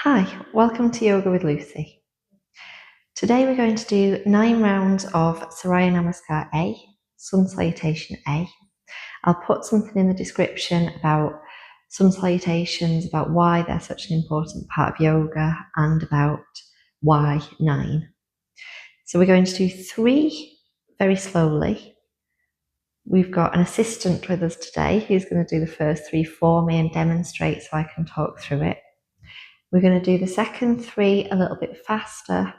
Hi, welcome to Yoga with Lucy. Today we're going to do 9 rounds of Surya namaskar A, sun salutation A. I'll put something in the description about sun salutations, about why they're such an important part of yoga, and about why 9. So we're going to do 3 very slowly. We've got an assistant with us today who's going to do the first 3 for me and demonstrate so I can talk through it. We're going to do the second 3 a little bit faster,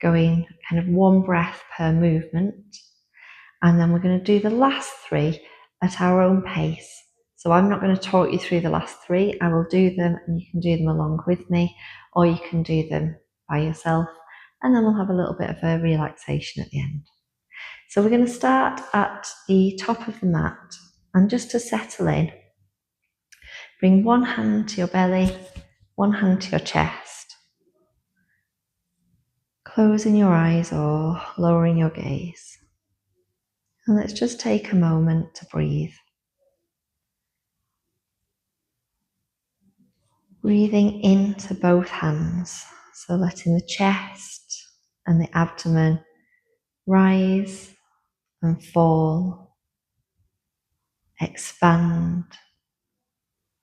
going kind of 1 breath per movement. And then we're going to do the last 3 at our own pace. So I'm not going to talk you through the last 3. I will do them and you can do them along with me, or you can do them by yourself. And then we'll have a little bit of a relaxation at the end. So we're going to start at the top of the mat. And just to settle in, bring one hand to your belly, one hand to your chest, closing your eyes or lowering your gaze. And let's just take a moment to breathe. Breathing into both hands, so letting the chest and the abdomen rise and fall, expand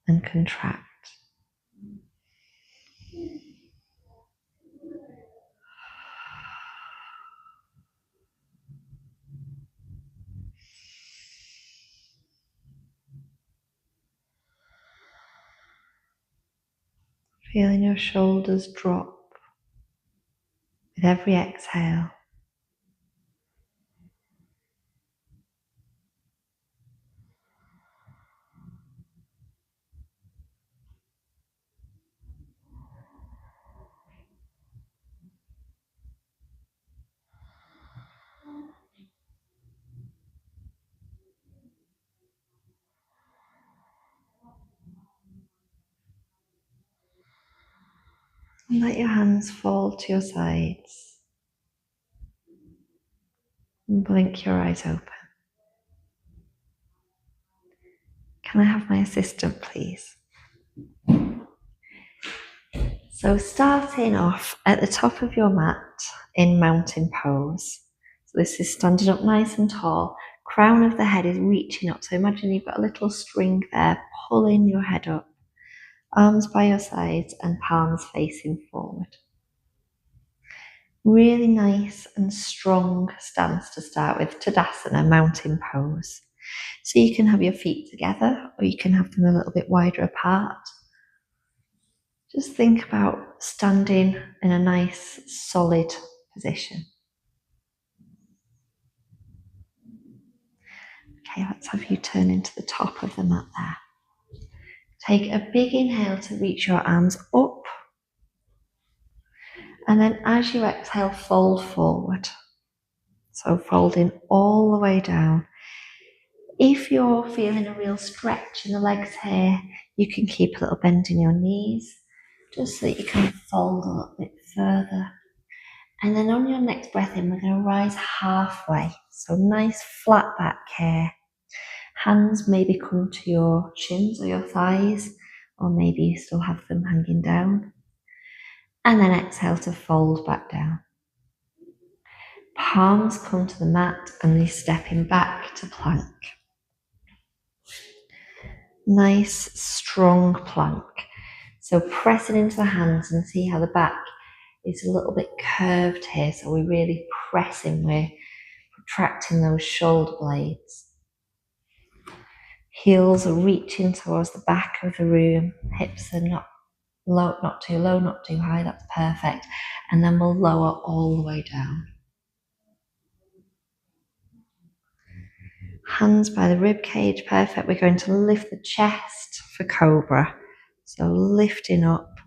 and contract. Feeling your shoulders drop with every exhale. And let your hands fall to your sides. And blink your eyes open. Can I have my assistant, please? So starting off at the top of your mat in mountain pose. So this is standing up nice and tall. Crown of the head is reaching up. So imagine you've got a little string there pulling your head up. Arms by your sides and palms facing forward. Really nice and strong stance to start with, Tadasana, mountain pose. So you can have your feet together or you can have them a little bit wider apart. Just think about standing in a nice, solid position. Okay, let's have you turn into the top of the mat there. Take a big inhale to reach your arms up. And then as you exhale, fold forward. So folding all the way down. If you're feeling a real stretch in the legs here, you can keep a little bend in your knees, just so that you can fold a little bit further. And then on your next breath in, we're going to rise halfway. So nice flat back here. Hands maybe come to your shins or your thighs, or maybe you still have them hanging down. And then exhale to fold back down. Palms come to the mat and you're stepping back to plank. Nice, strong plank. So pressing into the hands and see how the back is a little bit curved here. So we're really pressing, we're protracting those shoulder blades. Heels are reaching towards the back of the room. Hips are not low, not too low, not too high. That's perfect. And then we'll lower all the way down. Hands by the rib cage, perfect. We're going to lift the chest for cobra. So lifting up,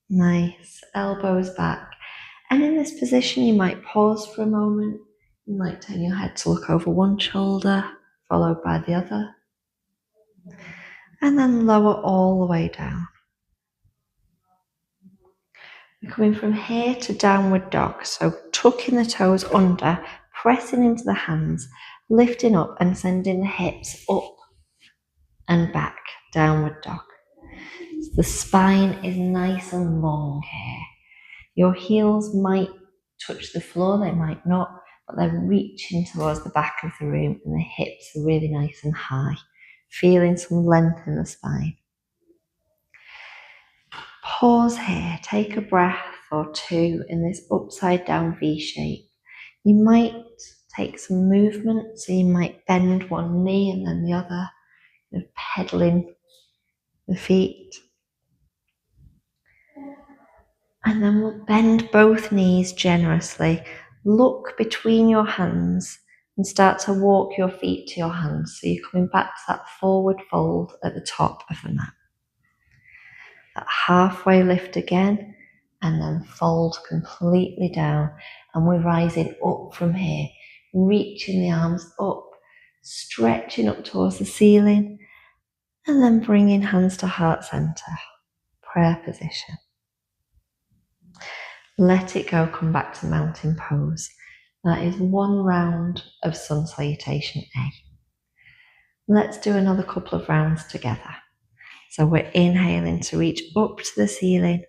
nice, elbows back. And in this position, you might pause for a moment. You might turn your head to look over one shoulder, followed by the other. And then lower all the way down. We're coming from here to downward dog. So tucking the toes under, pressing into the hands, lifting up and sending the hips up and back, downward dog. So the spine is nice and long here. Your heels might touch the floor, they might not, but they're reaching towards the back of the room and the hips are really nice and high, feeling some length in the spine. Pause here, take a breath or two in this upside down V shape. You might take some movement, so you might bend one knee and then the other, pedaling the feet. And then we'll bend both knees generously. Look between your hands and start to walk your feet to your hands. So you're coming back to that forward fold at the top of the mat. That halfway lift again, and then fold completely down. And we're rising up from here, reaching the arms up, stretching up towards the ceiling, and then bringing hands to heart center, prayer position. Let it go, come back to mountain pose. That is one round of sun salutation A. Let's do another couple of rounds together. So we're inhaling to reach up to the ceiling.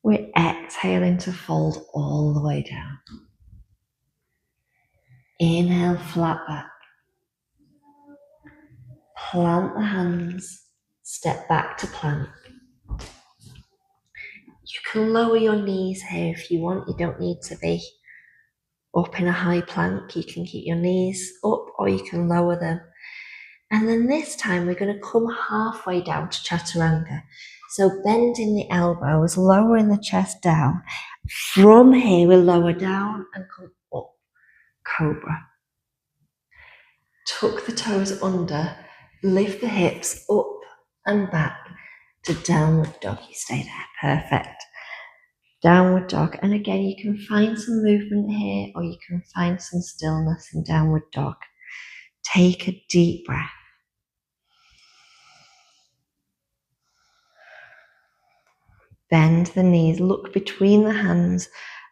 We're exhaling to fold all the way down. Inhale, flat back. Plant the hands, step back to plank. You can lower your knees here if you want. You don't need to be up in a high plank. You can keep your knees up or you can lower them. And then this time we're going to come halfway down to chaturanga. So bending the elbows, lowering the chest down. From here we'll lower down and come up, cobra. Tuck the toes under, lift the hips up and back to downward dog. You stay there, perfect. Downward dog, and again you can find some movement here or you can find some stillness in downward dog. Take a deep breath. Bend the knees, look between the hands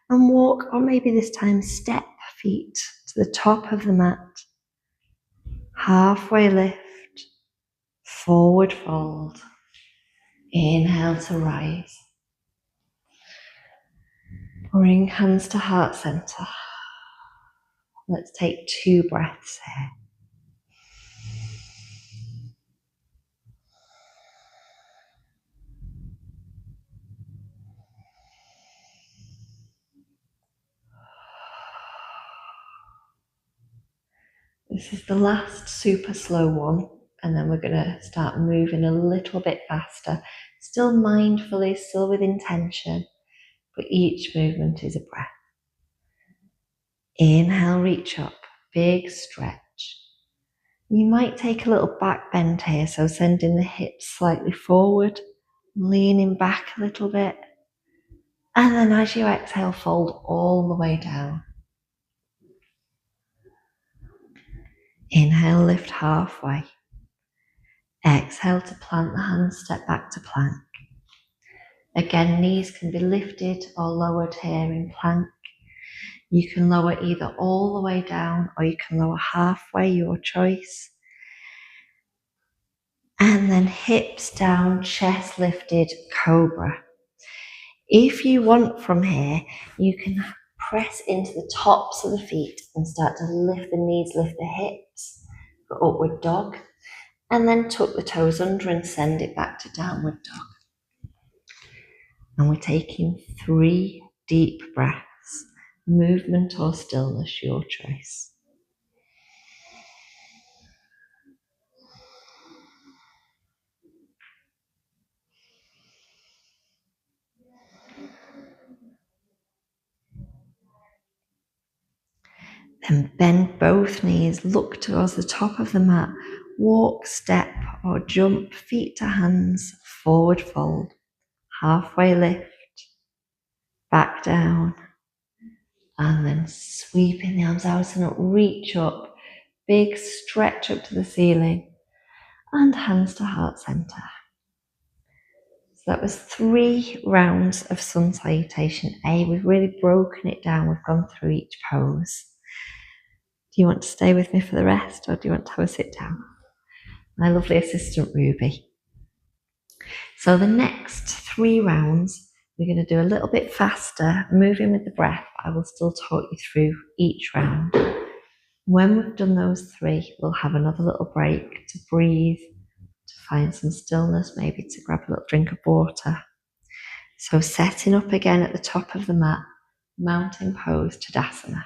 and walk, or maybe this time step feet to the top of the mat. Halfway lift, forward fold. Inhale to rise. Bring hands to heart center. Let's take 2 breaths here. This is the last super slow one, and then we're going to start moving a little bit faster, still mindfully, still with intention, but each movement is a breath. Inhale, reach up, big stretch. You might take a little back bend here, so sending the hips slightly forward, leaning back a little bit, and then as you exhale, fold all the way down. Inhale, lift halfway. Exhale to plant the hands, step back to plank. Again, knees can be lifted or lowered here in plank. You can lower either all the way down or you can lower halfway, your choice. And then hips down, chest lifted, cobra. If you want from here, you can press into the tops of the feet and start to lift the knees, lift the hips for upward dog, and then tuck the toes under and send it back to downward dog. And we're taking 3 deep breaths, movement or stillness, your choice. Then bend both knees, look towards the top of the mat, walk, step or jump, feet to hands, forward fold, halfway lift, back down, and then sweeping the arms out and up, reach up, big stretch up to the ceiling, and hands to heart center. So that was 3 rounds of sun salutation A. We've really broken it down, we've gone through each pose. Do you want to stay with me for the rest, or do you want to have a sit down? My lovely assistant Ruby. So the next 3 rounds, we're going to do a little bit faster, moving with the breath. I will still talk you through each round. When we've done those 3, we'll have another little break to breathe, to find some stillness, maybe to grab a little drink of water. So setting up again at the top of the mat, mountain pose, Tadasana.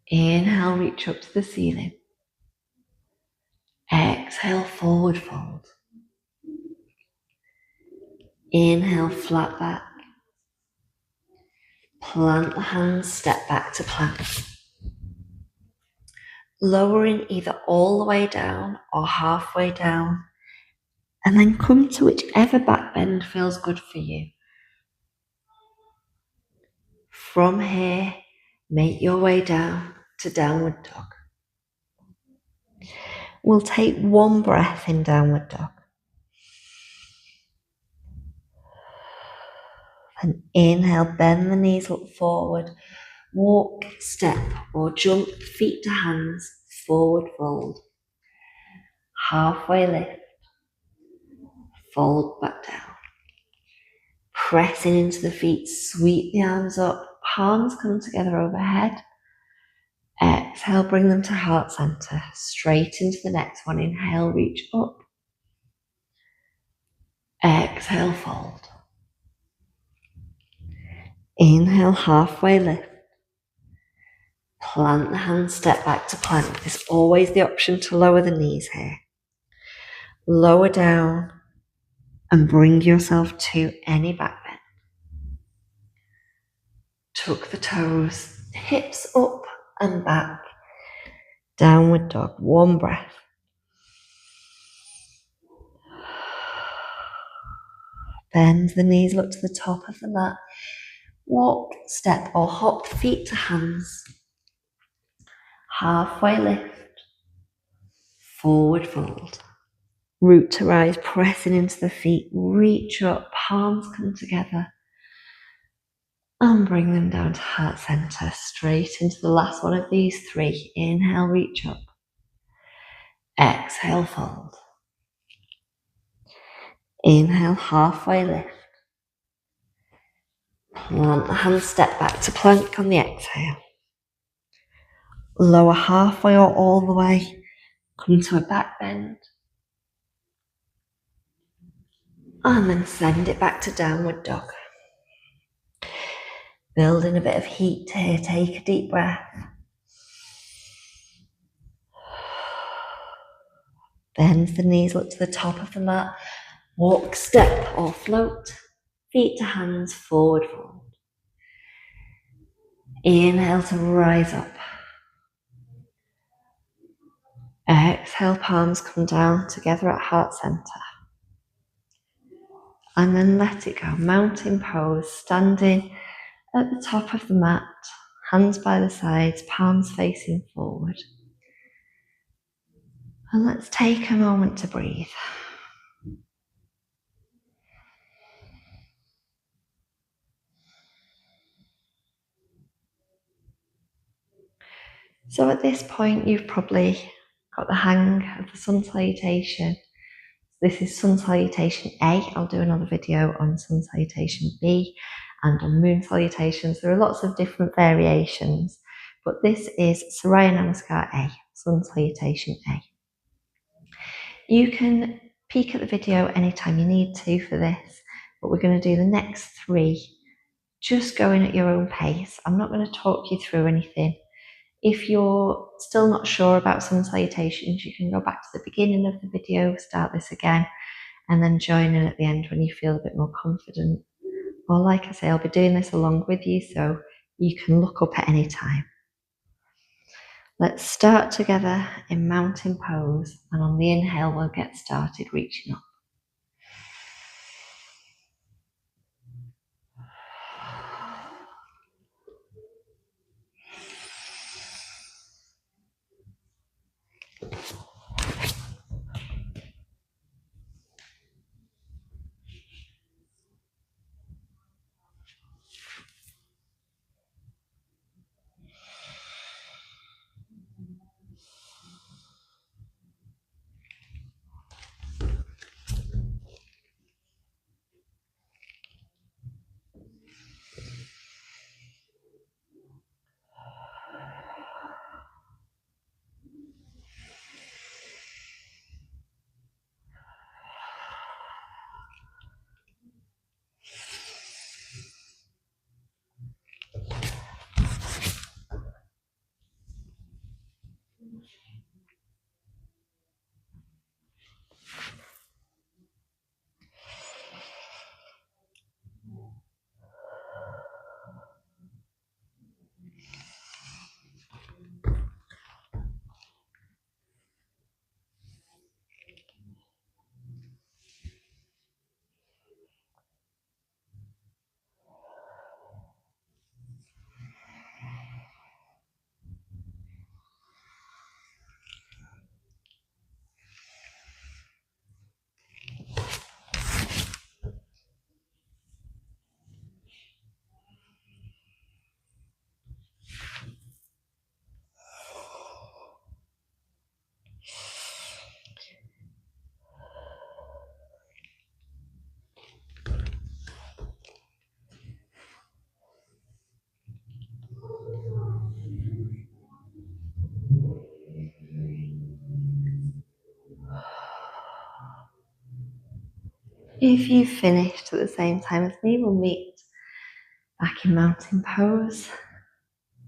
Inhale, reach up to the ceiling. Exhale, forward fold. Inhale, flat back. Plant the hands, step back to plank. Lowering either all the way down or halfway down. And then come to whichever back bend feels good for you. From here, make your way down to downward dog. We'll take 1 breath in downward dog. And inhale, bend the knees, look forward. Walk, step or jump, feet to hands, forward fold. Halfway lift, fold back down. Pressing into the feet, sweep the arms up, palms come together overhead. Exhale, bring them to heart center, straight into the next one. Inhale, reach up. Exhale, fold. Inhale, halfway lift. Plant the hands, step back to plank. There's always the option to lower the knees here. Lower down and bring yourself to any back bend. Tuck the toes, hips up and back. Downward dog, 1 breath. Bend the knees, look to the top of the mat. Walk, step or hop feet to hands. Halfway lift, forward fold. Root to rise, pressing into the feet. Reach up, palms come together. And bring them down to heart center, straight into the last one of these 3. Inhale, reach up. Exhale, fold. Inhale, halfway lift. Plant the hands, step back to plank on the exhale. Lower halfway or all the way. Come to a back bend. And then send it back to downward dog. Building a bit of heat here. Take a deep breath. Bend the knees, look to the top of the mat. Walk, step or float. Feet to hands, forward fold. Inhale to rise up. Exhale, palms come down together at heart center. And then let it go. Mountain pose, standing at the top of the mat, hands by the sides, palms facing forward. And let's take a moment to breathe. So at this point, you've probably got the hang of the sun salutation. This is sun salutation A. I'll do another video on sun salutation B and on moon salutations. There are lots of different variations, but this is Surya namaskar A, sun salutation A. You can peek at the video anytime you need to for this, but we're going to do the next 3 just going at your own pace. I'm not going to talk you through anything. If you're still not sure about sun salutations, you can go back to the beginning of the video, start this again, and then join in at the end when you feel a bit more confident. Or like I say, I'll be doing this along with you, so you can look up at any time. Let's start together in mountain pose, and on the inhale, we'll get started reaching up. If you've finished at the same time as me, we'll meet back in mountain pose.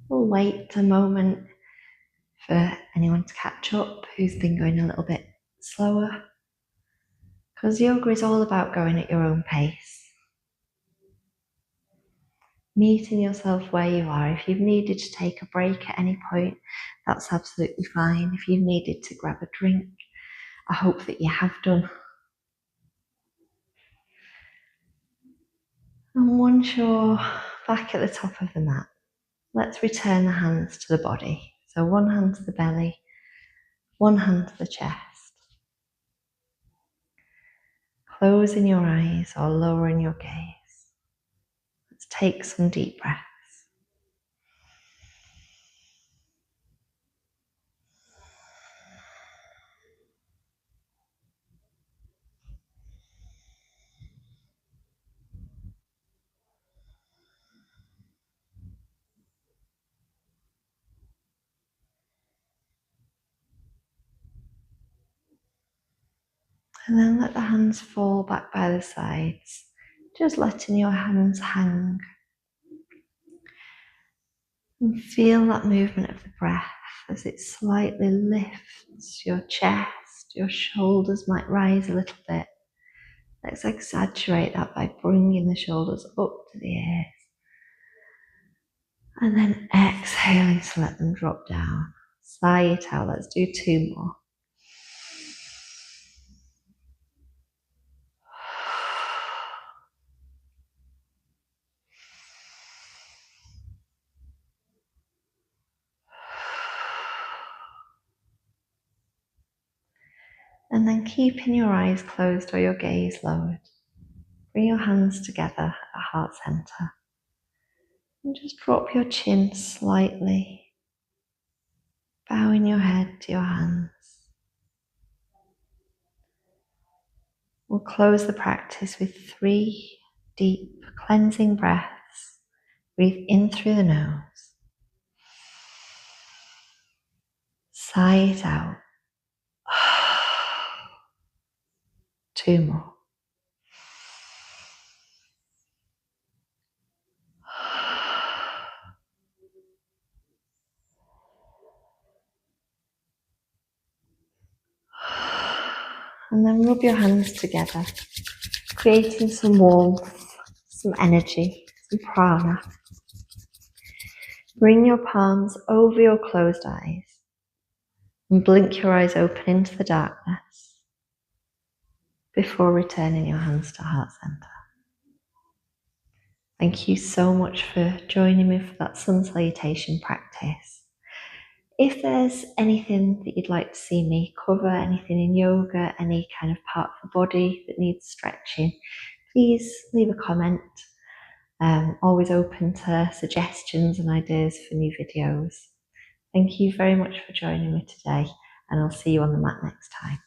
We'll wait a moment for anyone to catch up who's been going a little bit slower, because yoga is all about going at your own pace. Meeting yourself where you are. If you've needed to take a break at any point, that's absolutely fine. If you've needed to grab a drink, I hope that you have done. And once you're back at the top of the mat, let's return the hands to the body. So one hand to the belly, one hand to the chest. Closing your eyes or lowering your gaze. Let's take some deep breaths. And then let the hands fall back by the sides, just letting your hands hang. And feel that movement of the breath as it slightly lifts your chest, your shoulders might rise a little bit. Let's exaggerate that by bringing the shoulders up to the ears. And then exhaling to let them drop down. Sigh it out. Let's do 2 more. And then keeping your eyes closed or your gaze lowered, bring your hands together at heart center. And just drop your chin slightly, bowing your head to your hands. We'll close the practice with 3 deep cleansing breaths. Breathe in through the nose. Sigh it out. 2 more. And then rub your hands together, creating some warmth, some energy, some prana. Bring your palms over your closed eyes and blink your eyes open into the darkness before returning your hands to heart center. Thank you so much for joining me for that sun salutation practice. If there's anything that you'd like to see me cover, anything in yoga, any kind of part of the body that needs stretching, please leave a comment. Always open to suggestions and ideas for new videos. Thank you very much for joining me today, and I'll see you on the mat next time.